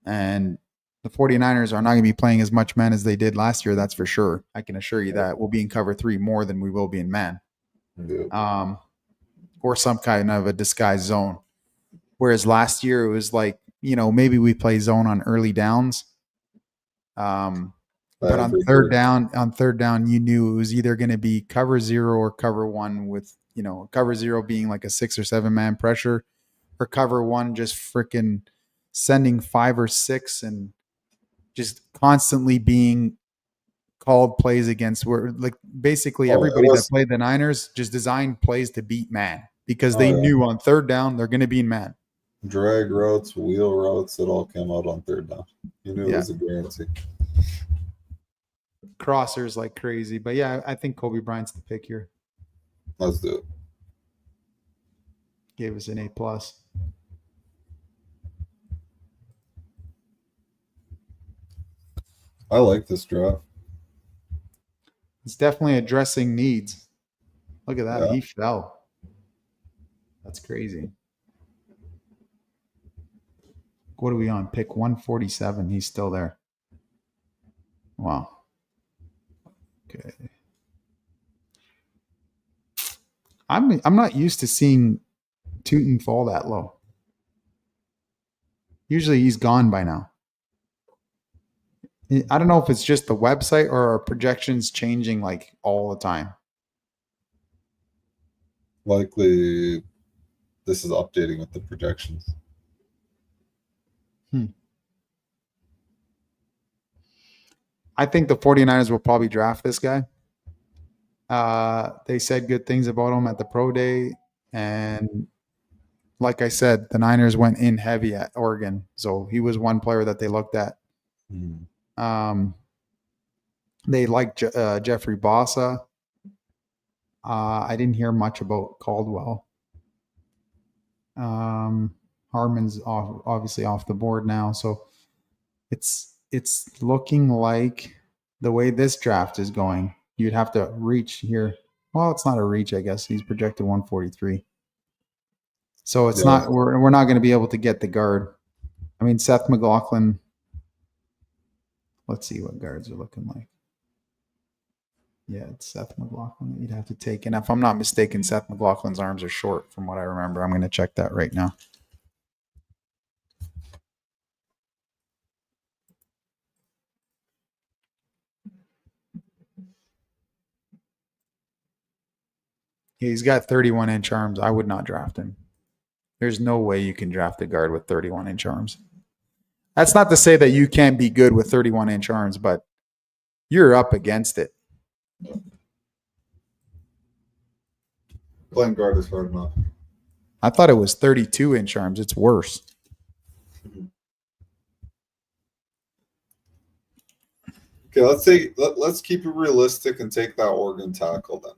And the 49ers are not going to be playing as much man as they did last year, that's for sure. I can assure you that. We'll be in cover 3 more than we will be in man. Yeah. Or some kind of a disguised zone. Whereas last year it was like, maybe we play zone on early downs. But on third down, you knew it was either going to be cover 0 or cover 1 with, cover 0 being like a 6 or 7 man pressure, or cover 1 just freaking sending 5 or 6 and just constantly being called plays against where like basically everybody that played the Niners just designed plays to beat man because they knew on third down they're going to be in man. Drag routes, wheel routes, it all came out on third down. You knew it was a guarantee. Crossers like crazy. But yeah, I think Kobe Bryant's the pick here. Let's do it. Gave us an A+. I like this draft. It's definitely addressing needs. Look at that. Yeah. He fell. That's crazy. What are we on? Pick 147. He's still there. Wow. Okay. I'm not used to seeing Tootin fall that low. Usually he's gone by now. I don't know if it's just the website or our projections changing like all the time. Likely this is updating with the projections. I think the 49ers will probably draft this guy. They said good things about him at the pro day. And like I said, the Niners went in heavy at Oregon. So he was one player that they looked at. They liked Jeffrey Bossa. I didn't hear much about Caldwell. Harmon's obviously off the board now, so it's looking like the way this draft is going, you'd have to reach here. Well, it's not a reach, I guess. He's projected 143. So it's not we're not going to be able to get the guard. I mean, Seth McLaughlin. Let's see what guards are looking like. Yeah, it's Seth McLaughlin that you'd have to take. And if I'm not mistaken, Seth McLaughlin's arms are short from what I remember. I'm going to check that right now. He's got 31-inch arms. I would not draft him. There's no way you can draft a guard with 31-inch arms. That's not to say that you can't be good with 31-inch arms, but you're up against it. Playing guard is hard enough. I thought it was 32-inch arms. It's worse. Okay, let's keep it realistic and take that Oregon tackle then.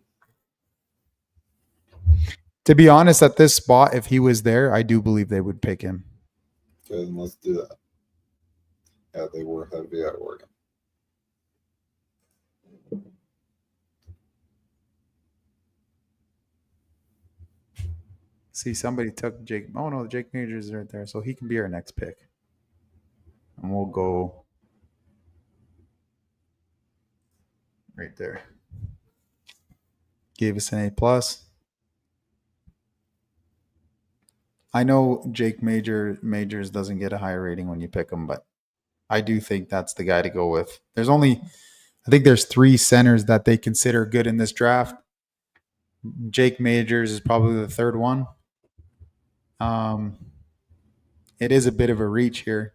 To be honest, at this spot, if he was there, I do believe they would pick him. Okay, then let's do that. Yeah, they were heavy at Oregon. See, somebody took Jake. Oh, no, Jake Majors is right there. So he can be our next pick. And we'll go right there. Gave us an A+. I know Jake Majors doesn't get a high rating when you pick him, but I do think that's the guy to go with. I think there's 3 centers that they consider good in this draft. Jake Majors is probably the third one. It is a bit of a reach here.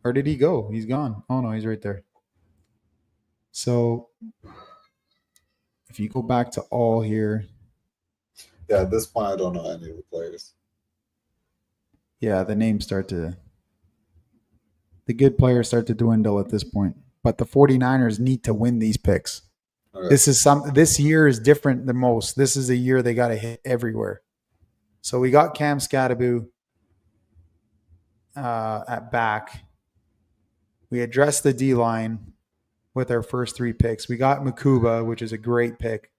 Or did he go? He's gone. Oh, no, he's right there. So if you go back to all here. Yeah, at this point, I don't know any of the players. Yeah, the good players start to dwindle at this point. But the 49ers need to win these picks. Okay. This year is different than most. This is a year they got to hit everywhere. So we got Cam Scadaboo at back. We addressed the D-line with our first 3 picks. We got Makuba, which is a great pick.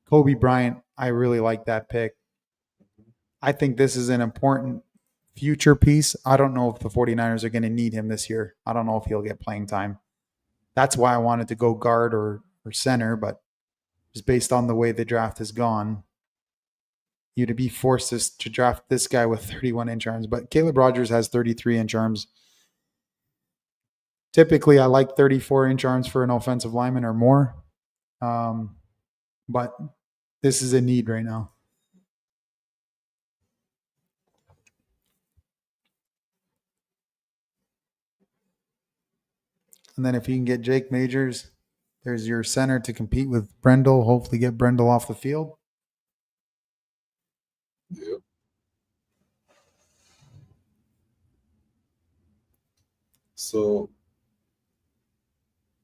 Kobe Bryant, I really like that pick. I think this is an important future piece. I don't know if the 49ers are going to need him this year. I don't know if he'll get playing time. That's why I wanted to go guard or center, but just based on the way the draft has gone, you'd be forced to draft this guy with 31-inch arms. But Caleb Rogers has 33-inch arms. Typically, I like 34-inch arms for an offensive lineman or more. But this is a need right now. And then if you can get Jake Majors, there's your center to compete with Brendel. Hopefully get Brendel off the field. Yep. So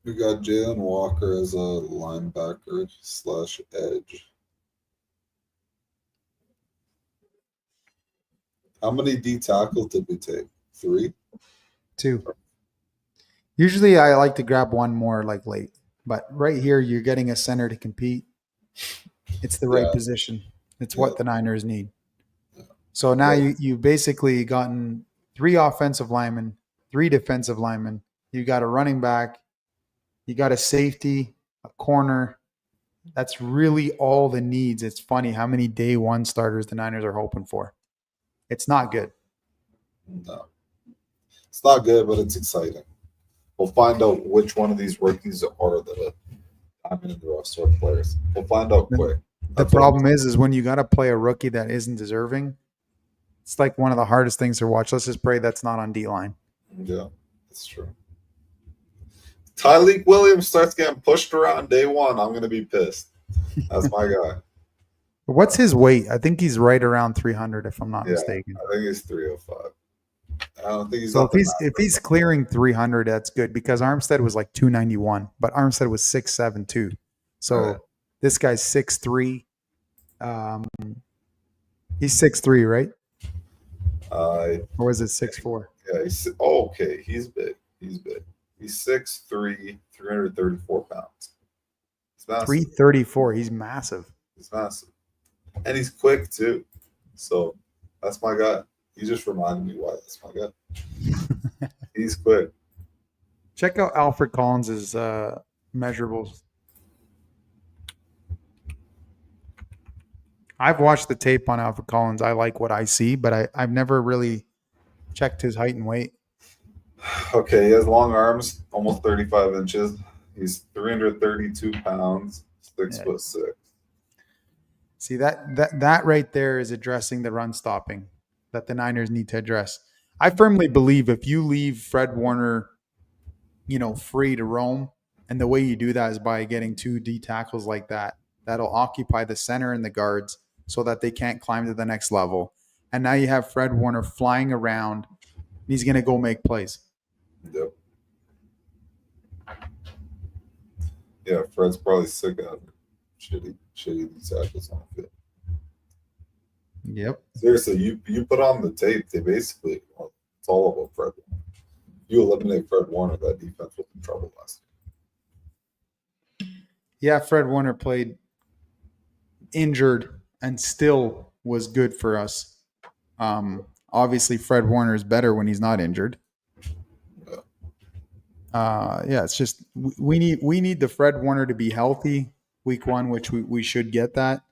we got Jalen Walker as a linebacker / edge. How many D tackles did we take? 3? 2. Usually I like to grab one more like late. But right here, you're getting a center to compete. It's the right position. It's what the Niners need. So now you basically gotten 3 offensive linemen, 3 defensive linemen. You got a running back. You got a safety, a corner. That's really all the needs. It's funny how many day 1 starters the Niners are hoping for. It's not good. No. It's not good, but it's exciting. We'll find out which one of these rookies are the diamond in the rough sort of players. We'll find out quick. The problem is when you got to play a rookie that isn't deserving, it's like one of the hardest things to watch. Let's just pray that's not on D-line. Yeah, that's true. Tyleek Williams starts getting pushed around day 1. I'm going to be pissed. That's my guy. What's his weight? I think he's right around 300, if I'm not mistaken. I think he's 305. I don't think he's. So if he's clearing 300, that's good because Armstead was like 291, but Armstead was 6'7" too. So this guy's 6'3". He's 6'3", right? Or was it 6'4"? Yeah, okay. He's big. He's big. He's 6'3", 334 pounds. He's massive. 334. He's massive. He's massive. And he's quick too. So that's my guy. He just reminded me why that's my guy. He's quick. Check out Alfred Collins' measurables. I've watched the tape on Alfred Collins. I like what I see, but I've never really checked his height and weight. Okay, he has long arms, almost 35 inches. He's 332 pounds, 6'6". See, that right there is addressing the run stopping that the Niners need to address. I firmly believe if you leave Fred Warner, free to roam, and the way you do that is by getting 2 D tackles like that, that'll occupy the center and the guards so that they can't climb to the next level. And now you have Fred Warner flying around. He's going to go make plays. Yep. Yeah, Fred's probably sick of shitty tackles on the field. Yep. Seriously, you put on the tape, they basically, it's all about Fred Warner. You eliminate Fred Warner, that defense was in trouble last year. Yeah, Fred Warner played injured and still was good for us. Obviously, Fred Warner is better when he's not injured. It's just we need the Fred Warner to be healthy week 1, which we should get that,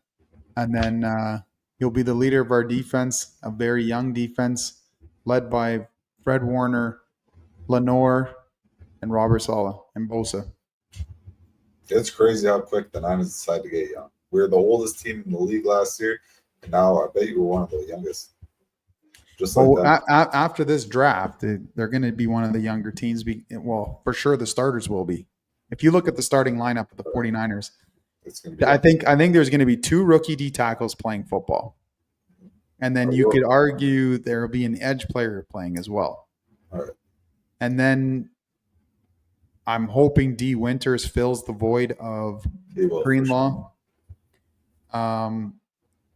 and then he'll be the leader of our defense, a very young defense led by Fred Warner, Lenore, and Robert Saleh and Bosa. It's crazy how quick the Niners decide to get young. We were the oldest team in the league last year, and now I bet you we're one of the youngest. Just like that. After this draft, they're going to be one of the younger teams. Well, for sure the starters will be. If you look at the starting lineup of the 49ers, it's going to be I think there's going to be 2 rookie D tackles playing football. And then you could argue there will be an edge player playing as well. All right. And then I'm hoping D Winters fills the void of Greenlaw. Sure.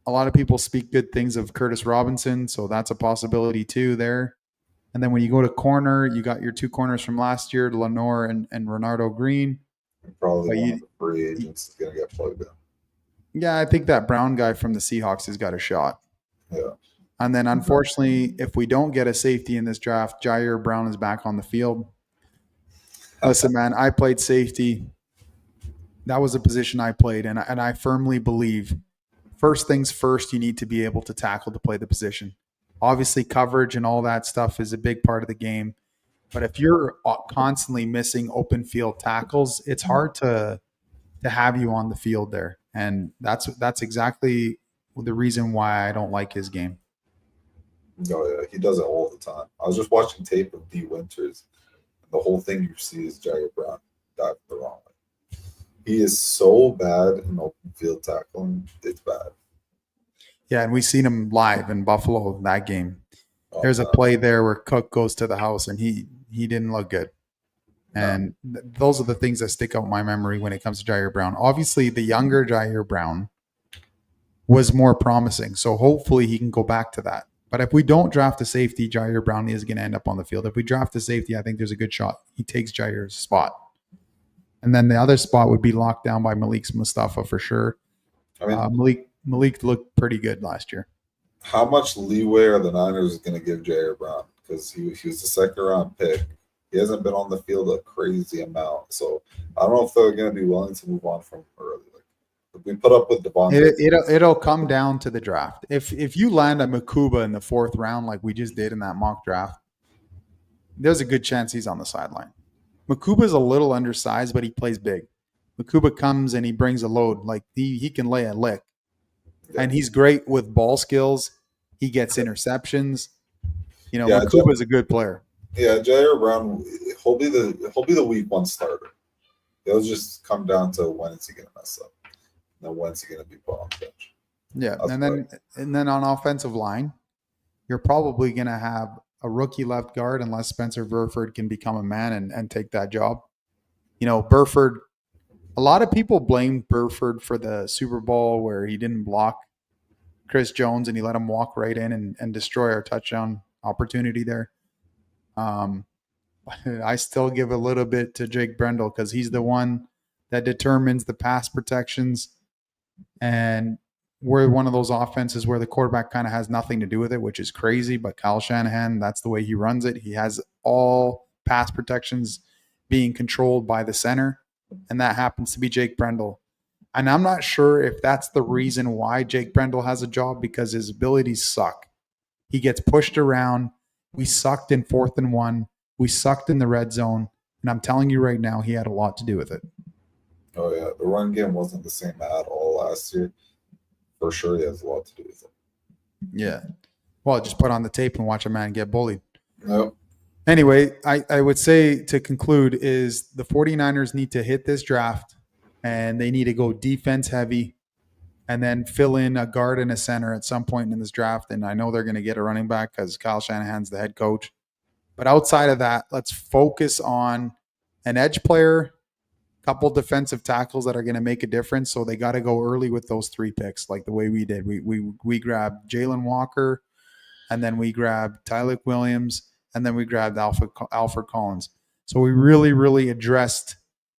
A lot of people speak good things of Curtis Robinson, so that's a possibility too there. And then when you go to corner, you got your 2 corners from last year, Lenore and Renardo Green. And probably one of the free agents is going to get plugged in. Yeah, I think that Brown guy from the Seahawks has got a shot. Yeah. And then unfortunately, if we don't get a safety in this draft, Jair Brown is back on the field. Listen, man, I played safety. That was a position I played, and I firmly believe first things first, you need to be able to tackle to play the position. Obviously, coverage and all that stuff is a big part of the game. But if you're constantly missing open field tackles, it's hard to have you on the field there. And that's exactly the reason why I don't like his game. No, yeah, he does it all the time. I was just watching tape of D Winters. The whole thing you see is Jair Brown dive the wrong way. He is so bad in open field tackling. It's bad. Yeah, and we seen him live in Buffalo that game. There's a play there where Cook goes to the house and he didn't look good. And those are the things that stick out in my memory when it comes to Jair Brown. Obviously, the younger Jair Brown was more promising, so hopefully he can go back to that. But if we don't draft a safety, Jair Brown is going to end up on the field. If we draft a safety, I think there's a good shot he takes Jair's spot. And then the other spot would be locked down by Malik Mustafa for sure. I mean, Malik looked pretty good last year. How much leeway are the Niners going to give Jair Brown? Because he was the 2nd-round pick. He hasn't been on the field a crazy amount. So I don't know if they're going to be willing to move on from him early. If we put up with Devontae, it'll come down to the draft. If you land a Makuba in the 4th round like we just did in that mock draft, there's a good chance he's on the sideline. Makuba's a little undersized, but he plays big. Makuba comes and he brings a load. Like he can lay a lick. Yeah. And he's great with ball skills. He gets interceptions. Makuba's a good player. Yeah, Jair Brown, he'll be the week 1 starter. It'll just come down to when is he going to mess up. Now, when's he going to be put on the bench? Yeah, and then on offensive line, you're probably going to have a rookie left guard unless Spencer Burford can become a man and take that job. Burford, a lot of people blame Burford for the Super Bowl where he didn't block Chris Jones and he let him walk right in and destroy our touchdown opportunity there. I still give a little bit to Jake Brendel because he's the one that determines the pass protections. And we're one of those offenses where the quarterback kind of has nothing to do with it, which is crazy. But Kyle Shanahan, that's the way he runs it. He has all pass protections being controlled by the center, and that happens to be Jake Brendel. And I'm not sure if that's the reason why Jake Brendel has a job, because his abilities suck. He gets pushed around. We sucked in 4th and 1. We sucked in the red zone. And I'm telling you right now, he had a lot to do with it. Oh, yeah. The run game wasn't the same at all last year. For sure, he has a lot to do with it. Yeah. Well, just put on the tape and watch a man get bullied. Nope. Anyway, I would say to conclude is the 49ers need to hit this draft and they need to go defense heavy and then fill in a guard and a center at some point in this draft. And I know they're going to get a running back because Kyle Shanahan's the head coach. But outside of that, let's focus on an edge player, a couple defensive tackles that are going to make a difference. So they got to go early with those 3 picks like the way we did. We grabbed Jalen Walker, and then we grabbed Tyler Williams, and then we grabbed Alfred Collins. So we really, really addressed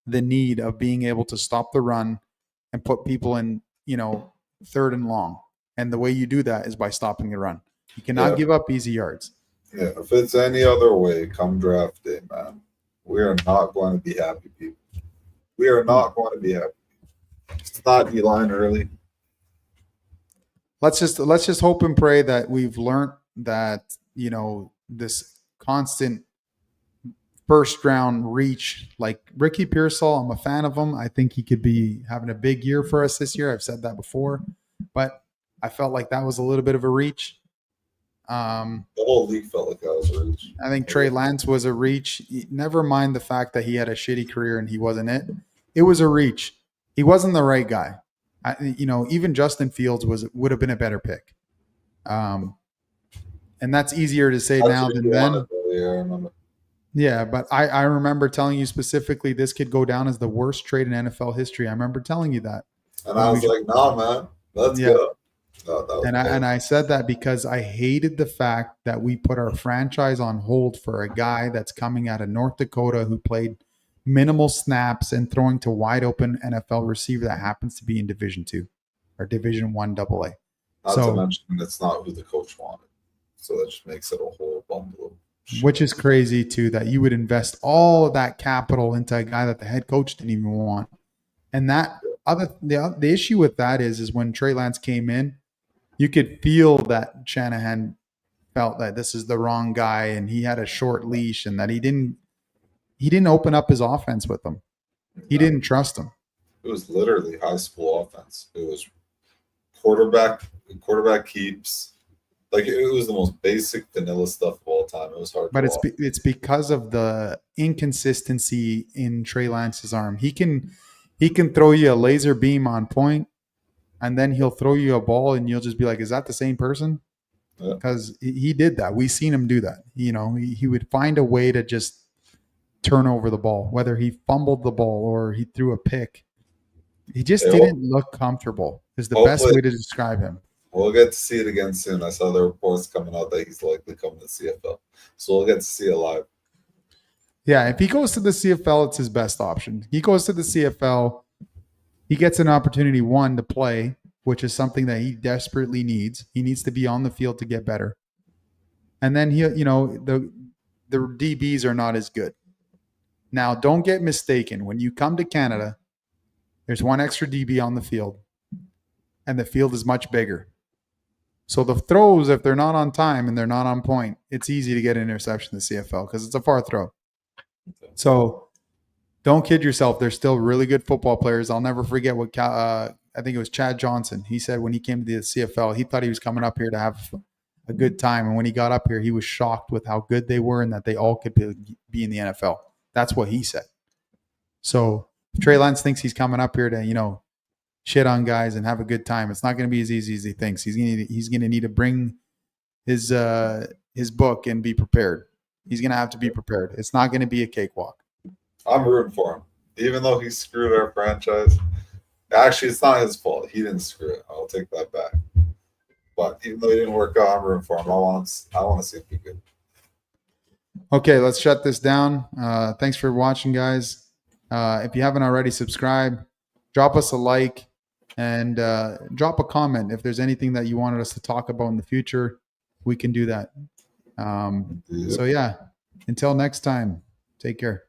the need of being able to stop the run and put people in, 3rd and long. And the way you do that is by stopping the run. You cannot give up easy yards. Yeah, if it's any other way, come draft day, man, we are not going to be happy, people. We are not going to be happy. It's not E-line early. Let's just hope and pray that we've learned that, this constant first round reach, like Ricky Pearsall, I'm a fan of him. I think he could be having a big year for us this year. I've said that before, but I felt like that was a little bit of a reach. The whole league felt like that was a reach. I think Trey Lance was a reach. Never mind the fact that he had a shitty career and he wasn't it. It was a reach. He wasn't the right guy. Even Justin Fields would have been a better pick. And that's easier to say now than then. Yeah, I remember. Yeah, but I remember telling you specifically this could go down as the worst trade in NFL history. I remember telling you that. And I was like, nah, man, let's go. No, and I said that because I hated the fact that we put our franchise on hold for a guy that's coming out of North Dakota who played minimal snaps and throwing to wide open NFL receiver that happens to be in Division II or Division I AA. Not to mention it's not who the coach wanted. So that just makes it a whole bundle. Which is crazy too, that you would invest all of that capital into a guy that the head coach didn't even want. And the issue with that is when Trey Lance came in, you could feel that Shanahan felt that this is the wrong guy and he had a short leash and that he didn't open up his offense with him. He didn't trust him. It was literally high school offense. It was quarterback keeps. Like it was the most basic vanilla stuff of all time. It was hard. But it's because of the inconsistency in Trey Lance's arm. He can throw you a laser beam on point, and then he'll throw you a ball, and you'll just be like, "Is that the same person?" Because he did that. We seen him do that. He would find a way to just turn over the ball, whether he fumbled the ball or he threw a pick. He just didn't look comfortable. Is the best way to describe him. We'll get to see it again soon. I saw the reports coming out that he's likely coming to CFL. So we'll get to see it live. Yeah, if he goes to the CFL, it's his best option. He goes to the CFL, he gets an opportunity, one, to play, which is something that he desperately needs. He needs to be on the field to get better. And then the DBs are not as good. Now, don't get mistaken. When you come to Canada, there's one extra DB on the field, and the field is much bigger. So the throws, if they're not on time and they're not on point, it's easy to get an interception in the CFL because it's a far throw. So don't kid yourself. They're still really good football players. I'll never forget what I think it was Chad Johnson. He said when he came to the CFL, he thought he was coming up here to have a good time. And when he got up here, he was shocked with how good they were and that they all could be in the NFL. That's what he said. So if Trey Lance thinks he's coming up here to, shit on guys and have a good time, it's not going to be as easy as he thinks. He's going to need to bring his book and be prepared. He's going to have to be prepared. It's not going to be a cakewalk. I'm rooting for him, even though he screwed our franchise. Actually, it's not his fault. He didn't screw it. I'll take that back. But even though he didn't work out, I'm rooting for him. I want to see him be good. Okay, let's shut this down. Thanks for watching, guys. If you haven't already, subscribe, drop us a like, and drop a comment. If there's anything that you wanted us to talk about in the future, we can do that. So yeah, until next time, take care.